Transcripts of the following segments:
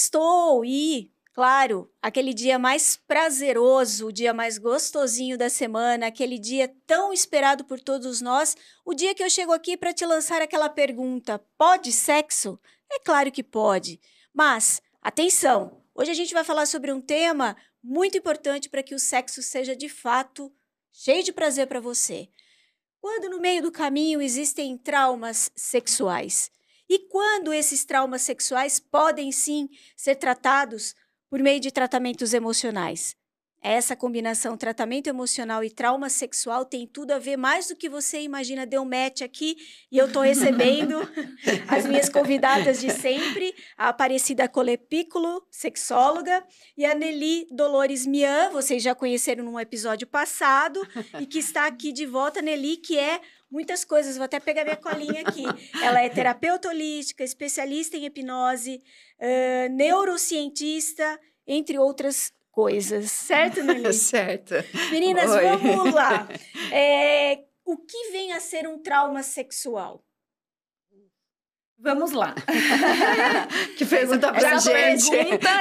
Sextou e, claro, aquele dia mais prazeroso, o dia mais gostosinho da semana, aquele dia tão esperado por todos nós, o dia que eu chego aqui para te lançar aquela pergunta: pode sexo? É claro que pode, mas atenção, hoje a gente vai falar sobre um tema muito importante para que o sexo seja de fato cheio de prazer para você. Quando no meio do caminho existem traumas sexuais. E quando esses traumas sexuais podem sim ser tratados por meio de tratamentos emocionais. Essa combinação tratamento emocional e trauma sexual tem tudo a ver mais do que você imagina. Deu match aqui e eu estou recebendo as minhas convidadas de sempre, a Aparecida Colepículo, sexóloga, e a Nelly Dolores Mian, vocês já conheceram num episódio passado, e que está aqui de volta. Nelly, que é muitas coisas, vou até pegar minha colinha aqui. Ela é terapeuta holística, especialista em hipnose, neurocientista, entre outras coisas. Certo, Nelly? Certo. Meninas, Oi. vamos lá. O que vem a ser um trauma sexual? Vamos lá. Que pergunta pra gente.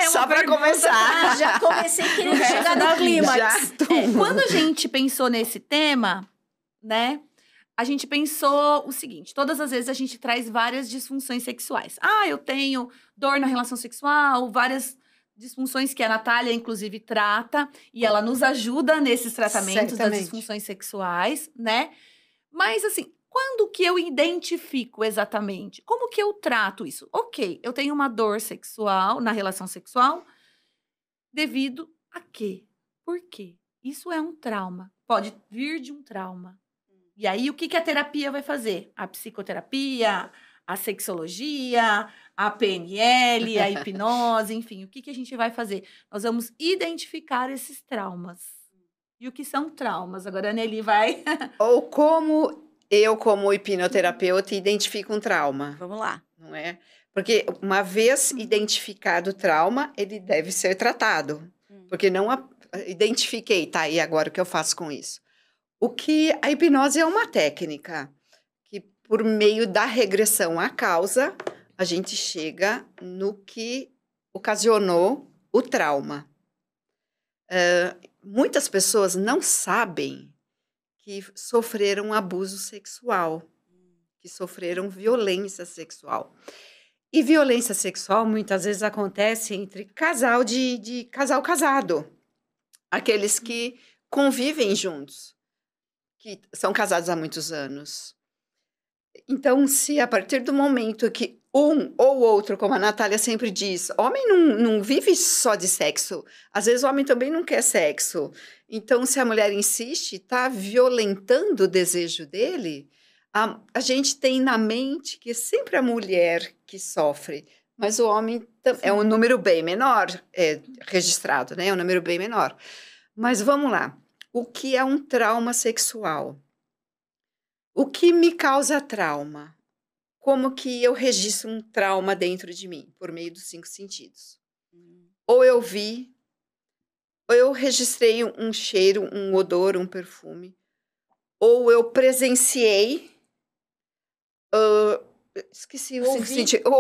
Só para começar. Já comecei querendo chegar no clímax. Quando a gente pensou nesse tema, né? A gente pensou o seguinte: todas as vezes a gente traz várias disfunções sexuais. Eu tenho dor na relação sexual, várias disfunções que a Natália, inclusive, trata. E ela nos ajuda nesses tratamentos das disfunções sexuais, né? Mas, assim, quando que eu identifico exatamente? Como que eu trato isso? Ok, eu tenho uma dor sexual na relação sexual devido a quê? Por quê? Isso é um trauma. Pode vir de um trauma. E aí, o que a terapia vai fazer? A psicoterapia, a sexologia, a PNL, a hipnose, enfim. O que a gente vai fazer? Nós vamos identificar esses traumas. E o que são traumas? Agora a Nelly vai... Ou como eu, como hipnoterapeuta, identifico um trauma. Vamos lá. Não é? Porque uma vez identificado o trauma, ele deve ser tratado. Porque não identifiquei, tá? E agora o que eu faço com isso? A hipnose é uma técnica que, por meio da regressão à causa, a gente chega no que ocasionou o trauma. Muitas pessoas não sabem que sofreram abuso sexual, que sofreram violência sexual. E violência sexual muitas vezes acontece entre casal de casal casado. Aqueles que convivem juntos, que são casados há muitos anos. Então, se a partir do momento que um ou outro, como a Natália sempre diz, homem não vive só de sexo. Às vezes o homem também não quer sexo. Então, se a mulher insiste, está violentando o desejo dele, a gente tem na mente que é sempre a mulher que sofre, mas o homem é um número bem menor, registrado, né? É um número bem menor. Mas vamos lá. O que é um trauma sexual? O que me causa trauma? Como que eu registro um trauma dentro de mim? Por meio dos 5 sentidos. Ou eu vi, ou eu registrei um cheiro, um odor, um perfume. Ou eu presenciei, esqueci o 5 sentidos.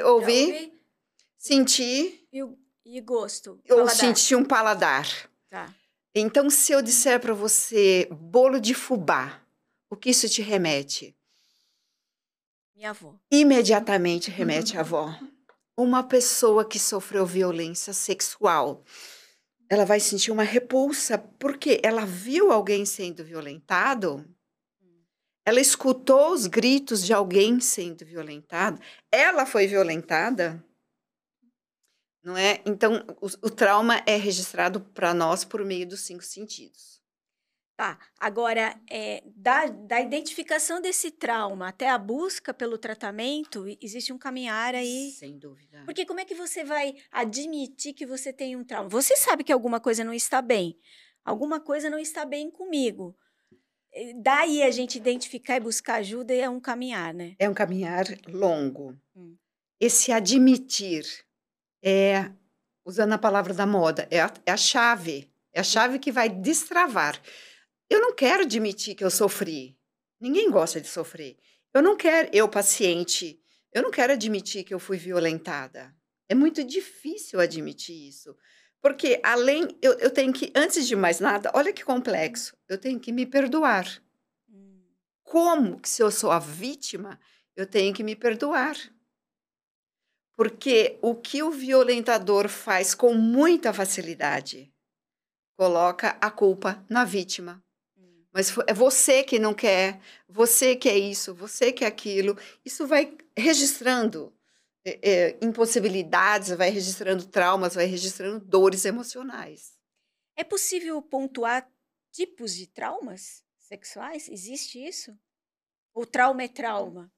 Ouvi, senti. E gosto? Ou senti um paladar. Tá. Então, se eu disser para você bolo de fubá, o que isso te remete? Minha avó. Imediatamente remete à avó. Uma pessoa que sofreu violência sexual, ela vai sentir uma repulsa, porque ela viu alguém sendo violentado, ela escutou os gritos de alguém sendo violentado, ela foi violentada, não é? Então, o trauma é registrado para nós por meio dos 5 sentidos. Tá, agora, da identificação desse trauma até a busca pelo tratamento, existe um caminhar aí. Sem dúvida. Porque como é que você vai admitir que você tem um trauma? Você sabe que alguma coisa não está bem. Alguma coisa não está bem comigo. Daí a gente identificar e buscar ajuda é um caminhar, né? É um caminhar longo. Esse admitir usando a palavra da moda, é a chave. É a chave que vai destravar. Eu não quero admitir que eu sofri. Ninguém gosta de sofrer. Eu não quero, paciente, eu não quero admitir que eu fui violentada. É muito difícil admitir isso. Porque eu tenho que, antes de mais nada, olha que complexo, eu tenho que me perdoar. Hum. Como que se eu sou a vítima, eu tenho que me perdoar? Porque o que o violentador faz com muita facilidade, coloca a culpa na vítima. Mas é você que não quer, você que é isso, você que é aquilo. Isso vai registrando impossibilidades, vai registrando traumas, vai registrando dores emocionais. É possível pontuar tipos de traumas sexuais? Existe isso? Ou trauma é trauma?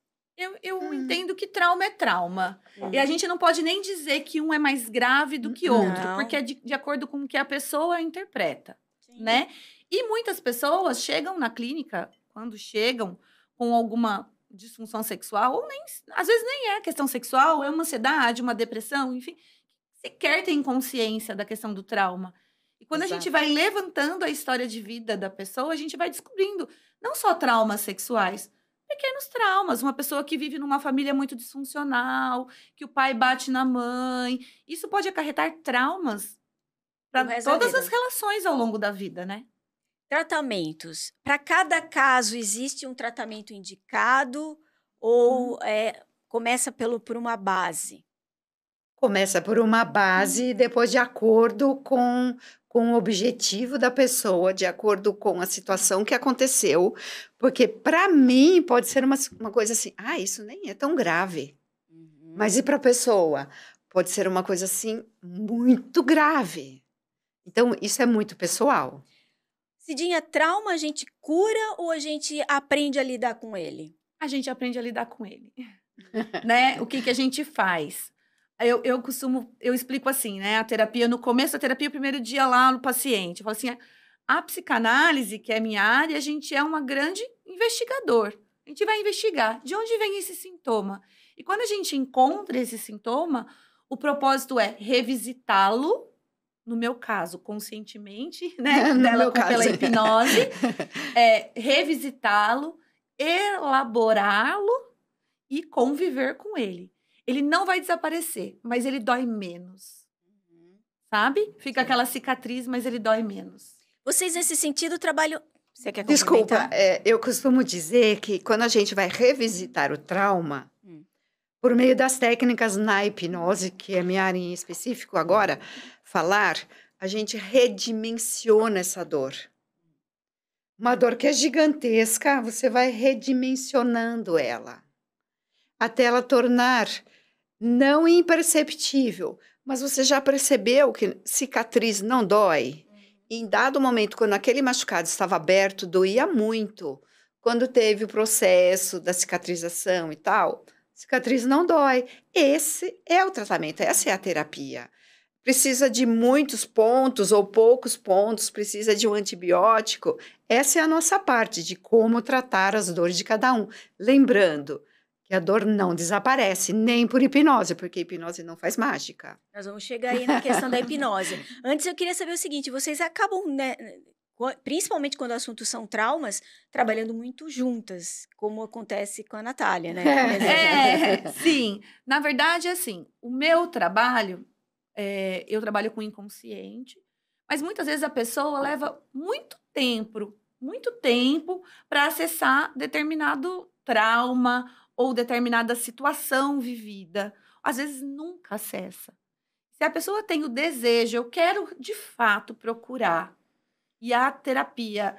Eu entendo que trauma é trauma. Hum. E a gente não pode nem dizer que um é mais grave do que outro, Não. porque é de acordo com o que a pessoa interpreta, Sim. né? E muitas pessoas chegam na clínica, quando chegam com alguma disfunção sexual, ou nem, às vezes nem é questão sexual, é uma ansiedade, uma depressão, enfim, sequer tem consciência da questão do trauma. E quando a gente Exato. vai levantando a história de vida da pessoa, a gente vai descobrindo não só traumas sexuais, pequenos traumas. Uma pessoa que vive numa família muito disfuncional, que o pai bate na mãe. Isso pode acarretar traumas O para resto da todas vida. as relações ao longo da vida, né? Tratamentos. Para cada caso, existe um tratamento indicado ou começa por uma base? Começa por uma base, depois de acordo com o objetivo da pessoa, de acordo com a situação que aconteceu, porque para mim pode ser uma coisa assim, isso nem é tão grave. Mas e para a pessoa? Pode ser uma coisa assim muito grave. Então, isso é muito pessoal. Cidinha, trauma a gente cura ou a gente aprende a lidar com ele? A gente aprende a lidar com ele, né? O que a gente faz? Eu explico assim, né? A terapia, no começo da terapia, o primeiro dia lá no paciente, eu falo assim, a psicanálise, que é a minha área, a gente é uma grande investigador. A gente vai investigar de onde vem esse sintoma. E quando a gente encontra esse sintoma, o propósito é revisitá-lo, no meu caso, conscientemente, né? No meu Pela caso. hipnose, revisitá-lo, elaborá-lo e conviver com ele. Ele não vai desaparecer, mas ele dói menos. Sabe? Fica aquela cicatriz, mas ele dói menos. Vocês, nesse sentido, trabalham... Você quer Desculpa, complementar? eu costumo dizer que quando a gente vai revisitar o trauma, por meio das técnicas na hipnose, que é minha área em específico agora, falar, a gente redimensiona essa dor. Uma dor que é gigantesca, você vai redimensionando ela, até ela tornar não imperceptível, mas você já percebeu que cicatriz não dói? Em dado momento, quando aquele machucado estava aberto, doía muito. Quando teve o processo da cicatrização e tal, cicatriz não dói. Esse é o tratamento, essa é a terapia. Precisa de muitos pontos ou poucos pontos, precisa de um antibiótico. Essa é a nossa parte de como tratar as dores de cada um. Lembrando que a dor não desaparece, nem por hipnose, porque hipnose não faz mágica. Nós vamos chegar aí na questão da hipnose. Antes, eu queria saber o seguinte, vocês acabam, né, principalmente quando o assunto são traumas, trabalhando muito juntas, como acontece com a Natália, né? Sim. Na verdade, assim, o meu trabalho, eu trabalho com inconsciente, mas muitas vezes a pessoa leva muito tempo para acessar determinado trauma ou determinada situação vivida. Às vezes nunca acessa. Se a pessoa tem o desejo, eu quero de fato procurar, e a terapia,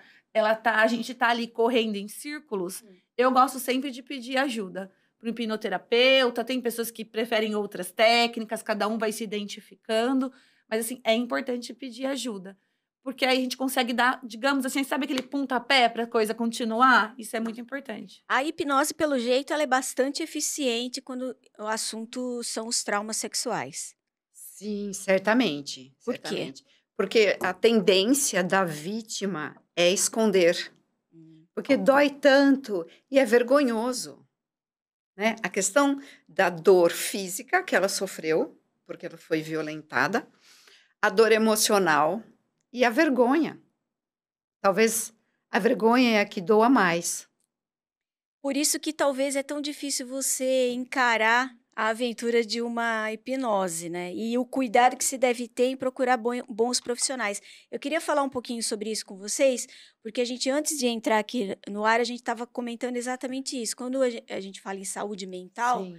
a gente tá ali correndo em círculos, eu gosto sempre de pedir ajuda para o hipnoterapeuta. Tem pessoas que preferem outras técnicas, cada um vai se identificando, mas assim, é importante pedir ajuda. Porque aí a gente consegue dar, digamos assim, sabe aquele pontapé para a coisa continuar? Isso é muito importante. A hipnose, pelo jeito, ela é bastante eficiente quando o assunto são os traumas sexuais. Sim, certamente. Por quê? Certamente. Porque a tendência da vítima é esconder. Porque dói tanto e é vergonhoso. Né? A questão da dor física que ela sofreu, porque ela foi violentada, a dor emocional e a vergonha. Talvez a vergonha é a que doa mais. Por isso que talvez é tão difícil você encarar a aventura de uma hipnose, né? E o cuidado que se deve ter em procurar bons profissionais. Eu queria falar um pouquinho sobre isso com vocês, porque a gente, antes de entrar aqui no ar, a gente estava comentando exatamente isso. Quando a gente fala em saúde mental, Sim.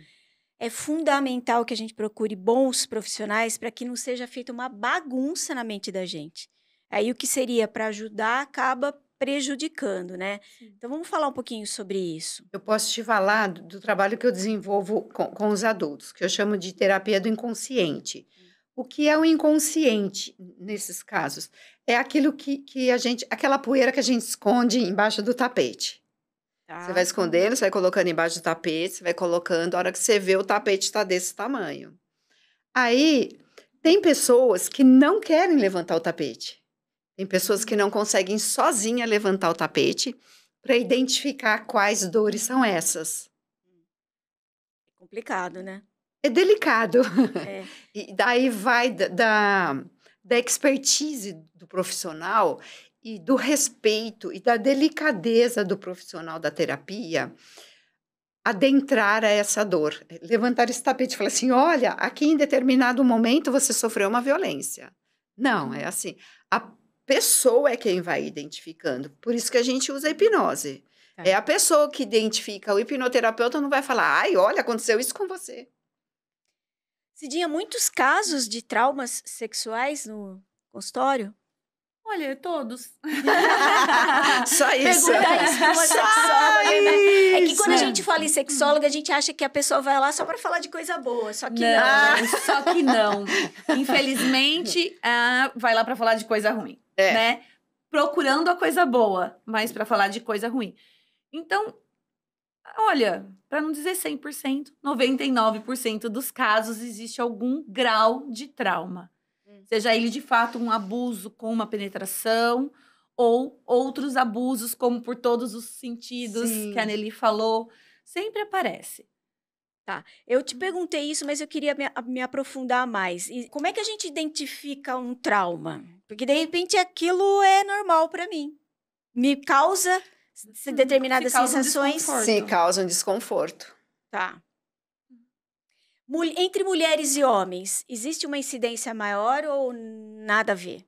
é fundamental que a gente procure bons profissionais para que não seja feita uma bagunça na mente da gente. Aí o que seria para ajudar acaba prejudicando, né? Sim. Então vamos falar um pouquinho sobre isso. Eu posso te falar do trabalho que eu desenvolvo com os adultos, que eu chamo de terapia do inconsciente. O que é o inconsciente nesses casos? É aquilo que a gente, aquela poeira que a gente esconde embaixo do tapete. Você vai Tá? escondendo, você vai colocando embaixo do tapete, você vai colocando, a hora que você vê, o tapete está desse tamanho. Aí, tem pessoas que não querem levantar o tapete. Tem pessoas que não conseguem sozinha levantar o tapete para identificar quais dores são essas. É complicado, né? É delicado. É. E daí vai da expertise do profissional e do respeito e da delicadeza do profissional da terapia adentrar a essa dor. Levantar esse tapete e falar assim, olha, aqui em determinado momento você sofreu uma violência. Não, é assim, a pessoa é quem vai identificando. Por isso que a gente usa a hipnose. Tá. É a pessoa que identifica, o hipnoterapeuta não vai falar, ai, olha, aconteceu isso com você. Cidinha, muitos casos de traumas sexuais no consultório? Olha, todos. Só isso. Perguntar isso pra uma sexóloga, né? É que quando a isso. gente fala em sexóloga, a gente acha que a pessoa vai lá só para falar de coisa boa, só que não. Não, só que não. Infelizmente, vai lá para falar de coisa ruim, É. né? Procurando a coisa boa, mas para falar de coisa ruim. Então, olha, para não dizer 100%, 99% dos casos existe algum grau de trauma. Seja ele de fato um abuso com uma penetração ou outros abusos, como por todos os sentidos Sim. que a Nelly falou, sempre aparece. Tá, eu te perguntei isso, mas eu queria me aprofundar mais. E como é que a gente identifica um trauma? Porque, de repente, aquilo é normal para mim. Me causa determinadas Se causa um sensações. desconforto. Se causa um desconforto. Tá. Entre mulheres e homens, existe uma incidência maior ou nada a ver?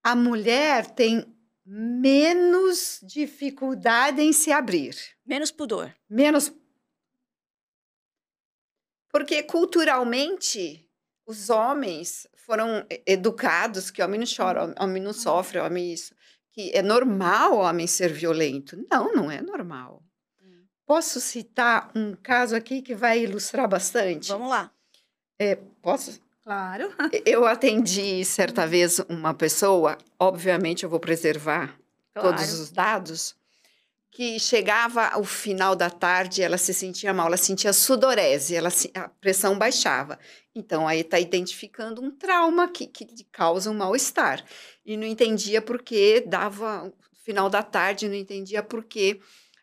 A mulher tem menos dificuldade em se abrir. Menos pudor. Menos. Porque culturalmente os homens foram educados que homem não chora, homem não sofre, homem isso. Que é normal o homem ser violento. Não, não é normal. Posso citar um caso aqui que vai ilustrar bastante? Vamos lá. Posso? Claro. Eu atendi certa vez uma pessoa, obviamente eu vou preservar todos Claro. os dados, que chegava ao final da tarde, ela se sentia mal, ela sentia sudorese, a pressão baixava. Então, aí está identificando um trauma que lhe causa um mal-estar. E não entendia por que, dava final da tarde, não entendia por quê.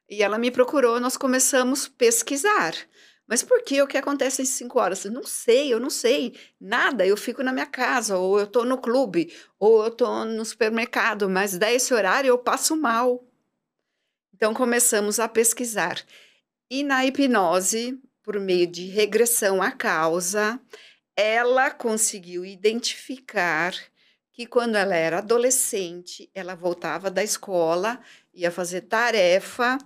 E ela me procurou, nós começamos a pesquisar. Mas por que? O que acontece às 5 horas? Eu não sei, nada. Eu fico na minha casa, ou eu estou no clube, ou eu estou no supermercado, mas daí esse horário eu passo mal. Então, começamos a pesquisar. E na hipnose, por meio de regressão à causa, ela conseguiu identificar que quando ela era adolescente, ela voltava da escola, ia fazer tarefa,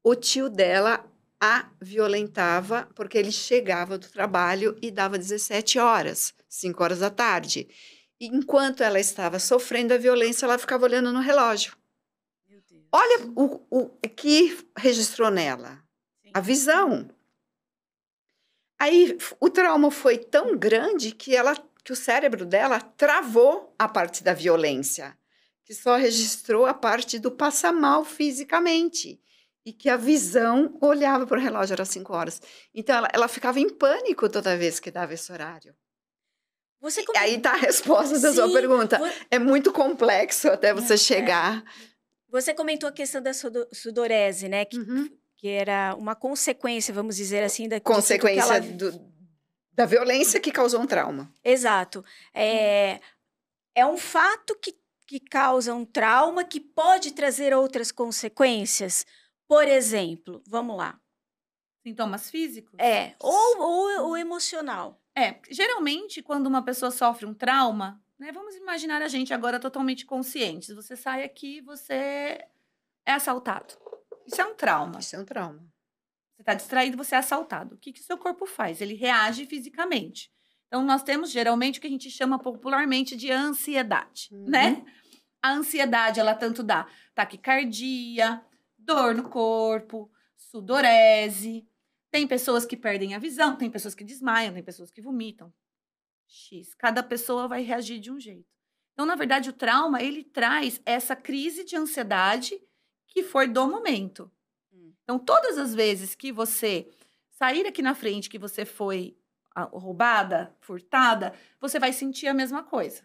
o tio dela a violentava porque ele chegava do trabalho e dava 17 horas, 5 horas da tarde. E enquanto ela estava sofrendo a violência, ela ficava olhando no relógio. Meu Deus. Olha o que registrou nela, Sim. a visão. Aí o trauma foi tão grande que o cérebro dela travou a parte da violência, que só registrou a parte do passar mal fisicamente. E que a visão olhava para o relógio, era 5 horas. Então, ela ficava em pânico toda vez que dava esse horário. Você E aí está a resposta da sua Sim, pergunta. É muito complexo até você chegar. Você comentou a questão da sudorese, né? Que era uma consequência, vamos dizer assim, da Consequência da violência que causou um trauma. Exato. É um fato que causa um trauma que pode trazer outras consequências. Por exemplo, vamos lá. Sintomas físicos? Ou emocional. Geralmente, quando uma pessoa sofre um trauma, né? Vamos imaginar a gente agora totalmente conscientes. Você sai aqui, você é assaltado. Isso é um trauma. Isso é um trauma. Você está distraído, você é assaltado. O que o seu corpo faz? Ele reage fisicamente. Então, nós temos, geralmente, o que a gente chama popularmente de ansiedade, né? A ansiedade, ela tanto dá taquicardia, dor no corpo, sudorese. Tem pessoas que perdem a visão, tem pessoas que desmaiam, tem pessoas que vomitam. Cada pessoa vai reagir de um jeito. Então, na verdade, o trauma, ele traz essa crise de ansiedade que foi do momento. Então, todas as vezes que você sair aqui na frente, que você foi roubada, furtada, você vai sentir a mesma coisa.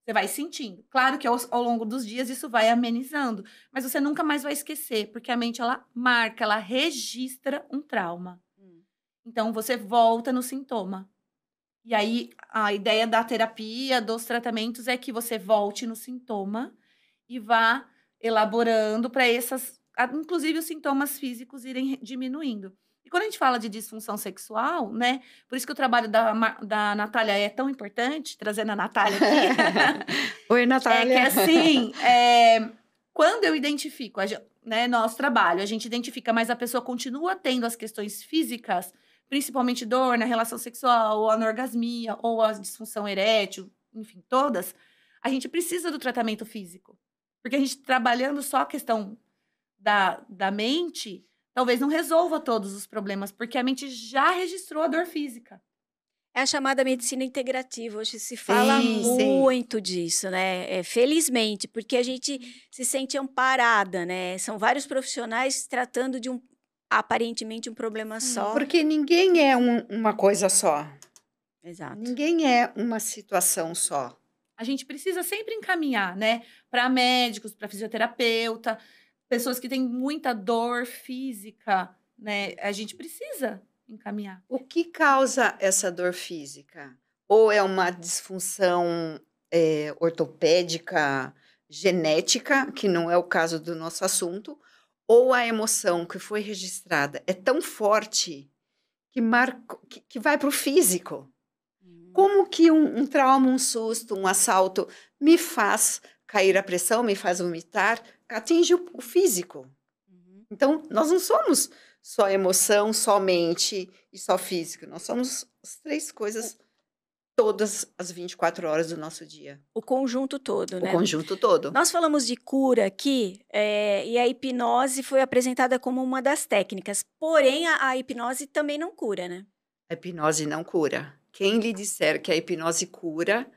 Você vai sentindo. Claro que ao longo dos dias isso vai amenizando, mas você nunca mais vai esquecer, porque a mente, ela marca, ela registra um trauma. Então, você volta no sintoma. E aí, a ideia da terapia, dos tratamentos, é que você volte no sintoma e vá elaborando para inclusive os sintomas físicos irem diminuindo. E quando a gente fala de disfunção sexual, né? Por isso que o trabalho da Natália é tão importante, trazendo a Natália aqui. Oi, Natália. É que assim, quando eu identifico, né, nosso trabalho, a gente identifica, mas a pessoa continua tendo as questões físicas, principalmente dor na relação sexual, ou anorgasmia, ou a disfunção erétil, enfim, todas, a gente precisa do tratamento físico. Porque a gente trabalhando só a questão da mente, talvez não resolva todos os problemas, porque a mente já registrou a dor física. É a chamada medicina integrativa. Hoje se fala muito disso, né? Felizmente, porque a gente se sente amparada, né? São vários profissionais tratando de aparentemente um problema só. Porque ninguém é uma coisa só. Exato. Ninguém é uma situação só. A gente precisa sempre encaminhar, né? Para médicos, para fisioterapeuta, pessoas que têm muita dor física, né? A gente precisa encaminhar. O que causa essa dor física? Ou é uma disfunção ortopédica, genética, que não é o caso do nosso assunto, ou a emoção que foi registrada é tão forte que vai para o físico. Como que um trauma, um susto, um assalto me faz cair a pressão, me faz vomitar, atinge o físico. Então, nós não somos só emoção, só mente e só físico. Nós somos as três coisas todas as 24 horas do nosso dia. O conjunto todo, né? O conjunto todo. Nós falamos de cura aqui, e a hipnose foi apresentada como uma das técnicas. Porém, a hipnose também não cura, né? A hipnose não cura. Quem lhe disser que a hipnose cura,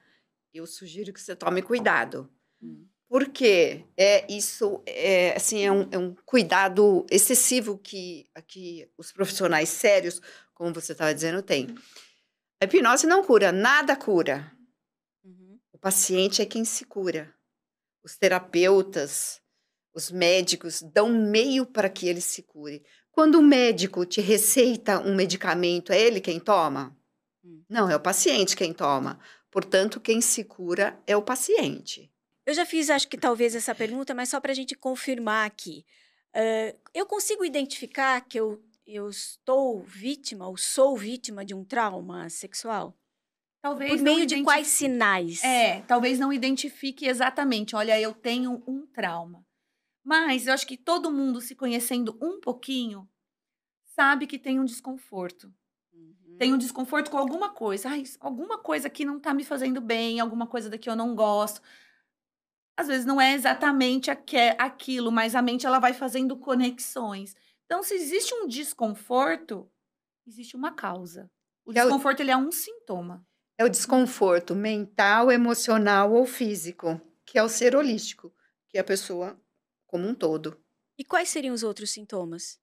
eu sugiro que você tome cuidado. Porque isso é um cuidado excessivo que os profissionais sérios, como você estava dizendo, têm. A hipnose não cura, nada cura. O paciente é quem se cura. Os terapeutas, os médicos dão meio para que ele se cure. Quando o médico te receita um medicamento, é ele quem toma? Não, é o paciente quem toma. Portanto, quem se cura é o paciente. Eu já fiz, acho que talvez essa pergunta, mas só para a gente confirmar aqui. Eu consigo identificar que eu estou vítima ou sou vítima de um trauma sexual? Talvez por meio de quais sinais? Talvez não identifique exatamente. Olha, eu tenho um trauma. Mas eu acho que todo mundo, se conhecendo um pouquinho, sabe que tem um desconforto. Tem um desconforto com alguma coisa. Alguma coisa que não está me fazendo bem, alguma coisa daqui eu não gosto. Às vezes não é exatamente aquilo, mas a mente ela vai fazendo conexões. Então, se existe um desconforto, existe uma causa. O desconforto ele é um sintoma. É o desconforto mental, emocional ou físico, que é o ser holístico, que é a pessoa como um todo. E quais seriam os outros sintomas?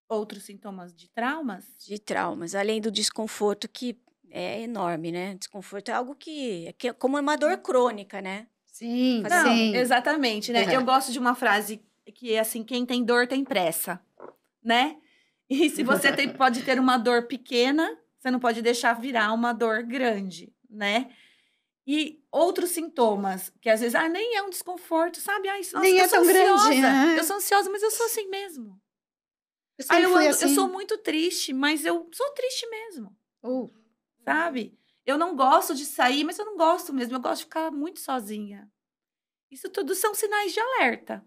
Outros sintomas de traumas? De traumas, além do desconforto, que é enorme, né? Desconforto é algo que é como uma dor crônica, né? Sim, sim. Exatamente, né? Eu gosto de uma frase que é assim, quem tem dor tem pressa, né? E se você pode ter uma dor pequena, você não pode deixar virar uma dor grande, né? E outros sintomas, que às vezes, nem é um desconforto, sabe? Nossa, nem é tão grande. Eu sou ansiosa, mas eu sou assim mesmo. Eu sempre eu fui assim. sou muito triste, mas eu sou triste mesmo, Oh, sabe? Eu não gosto de sair, mas eu não gosto mesmo. Eu gosto de ficar muito sozinha. Isso tudo são sinais de alerta,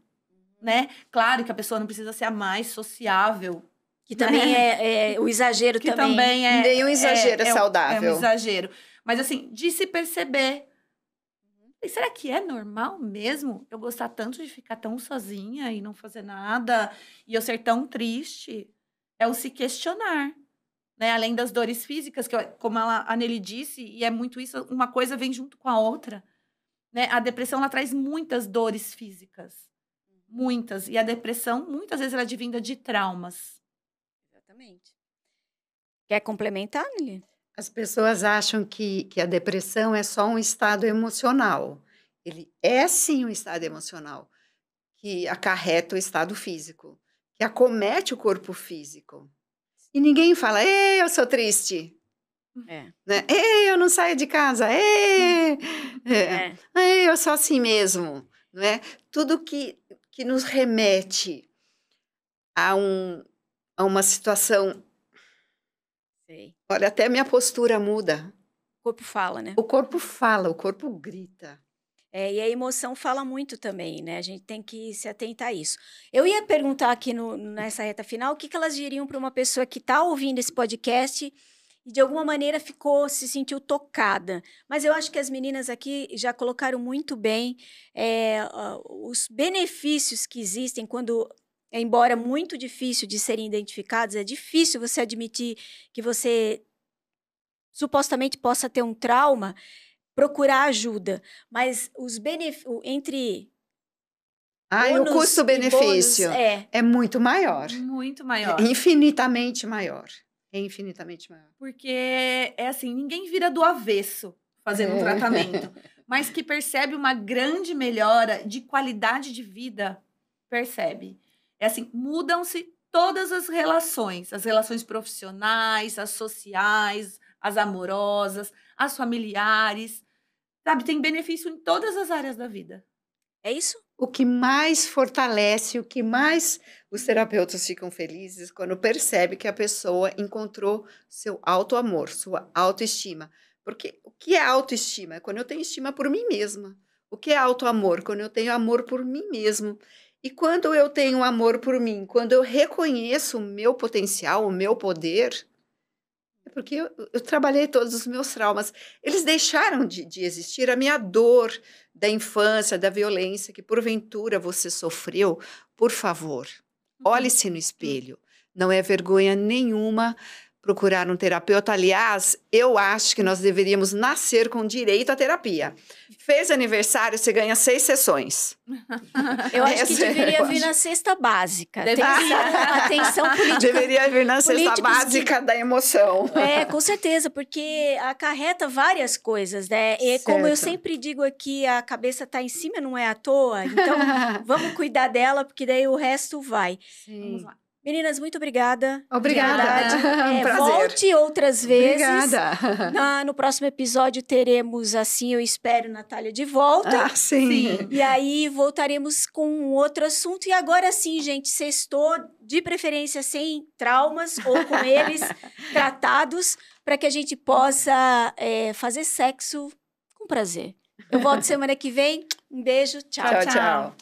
né? Claro que a pessoa não precisa ser a mais sociável. Que também é o exagero Que também. também é... nenhum exagero é É saudável. um exagero. Mas assim, de se perceber. E será que é normal mesmo eu gostar tanto de ficar tão sozinha e não fazer nada? E eu ser tão triste? É o se questionar. Né? Além das dores físicas, que como a Nelly disse, e é muito isso, uma coisa vem junto com a outra. Né? A depressão, ela traz muitas dores físicas. Muitas. E a depressão, muitas vezes, ela é advinda de traumas. Exatamente. Quer complementar, Nelly? As pessoas acham que a depressão é só um estado emocional. Ele é sim um estado emocional que acarreta o estado físico, que acomete o corpo físico. E ninguém fala, ei, eu sou triste. É. Né? Ei, eu não saio de casa. Ei, É. ei, eu sou assim mesmo. Não é? Tudo que nos remete a uma situação. Sei. Olha, até minha postura muda. O corpo fala, né? O corpo fala, o corpo grita. E a emoção fala muito também, né? A gente tem que se atentar a isso. Eu ia perguntar aqui nessa reta final o que elas diriam para uma pessoa que está ouvindo esse podcast e de alguma maneira se sentiu tocada. Mas eu acho que as meninas aqui já colocaram muito bem os benefícios que existem quando, embora muito difícil de serem identificados, é difícil você admitir que você supostamente possa ter um trauma, procurar ajuda, mas os entre o bônus custo-benefício é muito maior. Muito maior. É infinitamente maior. É infinitamente maior. Porque é assim, ninguém vira do avesso fazendo um tratamento, mas que percebe uma grande melhora de qualidade de vida, percebe. É assim, mudam-se todas as relações profissionais, as sociais, as amorosas, as familiares. Sabe, tem benefício em todas as áreas da vida. É isso? O que mais fortalece, o que mais os terapeutas ficam felizes quando percebe que a pessoa encontrou seu auto-amor, sua autoestima. Porque o que é autoestima? É quando eu tenho estima por mim mesma. O que é auto-amor? Quando eu tenho amor por mim mesmo. E quando eu tenho amor por mim, quando eu reconheço o meu potencial, o meu poder, é porque eu trabalhei todos os meus traumas. Eles deixaram de existir. A minha dor da infância, da violência que porventura você sofreu, por favor, olhe-se no espelho. Não é vergonha nenhuma procurar um terapeuta. Aliás, eu acho que nós deveríamos nascer com direito à terapia. Fez aniversário, você ganha 6 sessões. Eu acho que deveria vir na cesta básica. Atenção política. Deveria vir na cesta básica da emoção. Com certeza, porque acarreta várias coisas, né? E como eu sempre digo aqui, a cabeça está em cima, não é à toa. Então, vamos cuidar dela, porque daí o resto vai. Sim. Vamos lá. Meninas, muito obrigada. Obrigada. Um prazer. Volte outras vezes. Obrigada. No próximo episódio teremos, assim, eu espero, Natália de volta. Sim. E aí voltaremos com um outro assunto. E agora sim, gente, sextou, de preferência sem traumas ou com eles tratados, para que a gente possa fazer sexo com prazer. Eu volto semana que vem. Um beijo. Tchau. Tchau.